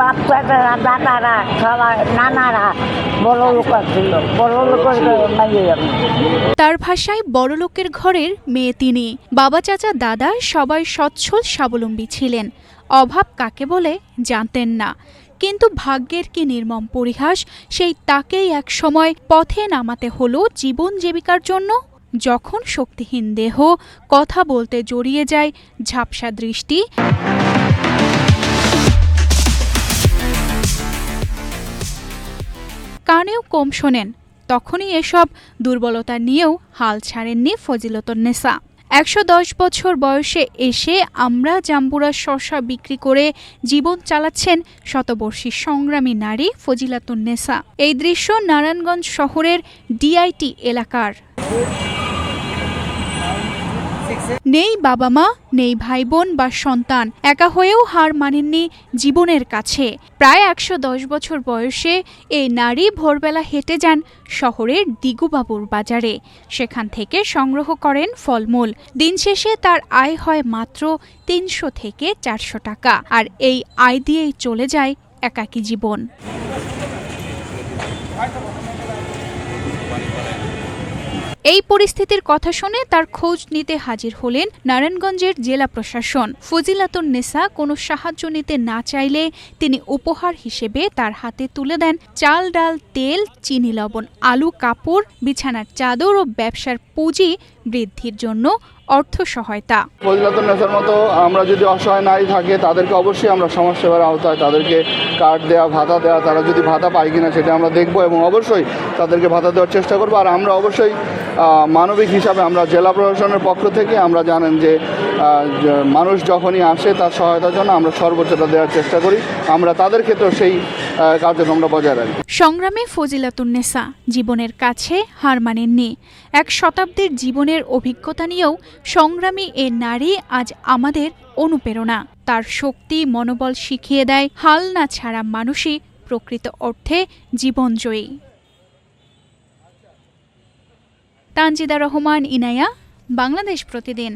বাপ চাচারা দাদারা সবাই নানারা বড় লোক ছিল, বড় লোকের মেয়ে আমি। তার ভাষায় বড়লোকের ঘরের মেয়ে তিনি। বাবা চাচা দাদা সবাই সচ্ছল স্বাবলম্বী ছিলেন, অভাব কাকে বলে জানতেন না। কিন্তু ভাগ্যের কি নির্মম পরিহাস, সেই তাকেই এক সময় পথে নামাতে হলো জীবন জীবিকার জন্য। যখন শক্তিহীন দেহ কথা বলতে জড়িয়ে যায় ঝাপসা দৃষ্টি, কানেও কম শোনেন, তখনই এসব দুর্বলতা নিয়েও হাল ছাড়েননি ফজিলাতুন্নেসা। ১১০ বছর বয়সে এসে আমরা জাম্বুরা শসা বিক্রি করে জীবন চালাচ্ছেন শতবর্ষী সংগ্রামী নারী ফজিলাতুন্নেসা। এই দৃশ্য নারায়ণগঞ্জ শহরের ডিআইটি এলাকার। নেই বাবা মা, নেই ভাই বোন বা সন্তান, একা হয়েও হার মানেননি জীবনের কাছে। প্রায় ১১০ বছর বয়সে এই নারী ভোরবেলা হেঁটে যান শহরের দিগুবাবুর বাজারে, সেখান থেকে সংগ্রহ করেন ফলমূল। দিন শেষে তার আয় হয় মাত্র ৩০০ থেকে ৪০০ টাকা, আর এই আয় দিয়েই চলে যায় একাকী জীবন। এই পরিস্থিতির কথা শুনে তার খোঁজ নিতে হাজির হলেন নারায়ণগঞ্জের জেলা প্রশাসন। ফজিলাতুন্নেসা কোনো সাহায্য নিতে না চাইলে তিনি উপহার হিসেবে তার হাতে তুলে দেন চাল, ডাল, তেল, চিনি, লবণ, আলু, কাপড়, বিছানার চাদর ও ব্যবসার পুঁজি বৃদ্ধির জন্য অর্থ সহায়তা। ফজিলাতুন্নেসার মতো আমরা যদি অসহায় নারী থাকে তাদেরকে অবশ্যই আমরা সমাজসেবার আওতায় তাদেরকে কার্ড দেওয়া, ভাতা দেওয়া, তারা যদি ভাতা পায় কিনা সেটা আমরা দেখব এবং অবশ্যই তাদেরকে ভাতা দেওয়ার চেষ্টা করবো। আর আমরা অবশ্যই মানবিক হিসাবে আমরা জেলা প্রশাসনের পক্ষ থেকে আমরা জানেন যে মানুষ যখনই আসে তার সহায়তার জন্য আমরা সর্বোচ্চটা দেওয়ার চেষ্টা করি। আমরা তাদের ক্ষেত্রেও সেই কার্যক্রমটা বজায় রাখি। সংগ্রামে ফজিলাতুন্নেসা জীবনের কাছে হার মানেননি। এক শতাব্দীর জীবনের অভিজ্ঞতা নিয়েও সংগ্রামী এ নারী আজ আমাদের অনুপ্রেরণা। তার শক্তি, মনোবল শিখিয়ে দেয় হাল না ছাড়া মানুষই প্রকৃত অর্থে জীবনজয়ী। তানজিদা রহমান, ইনায়া, বাংলাদেশ প্রতিদিন।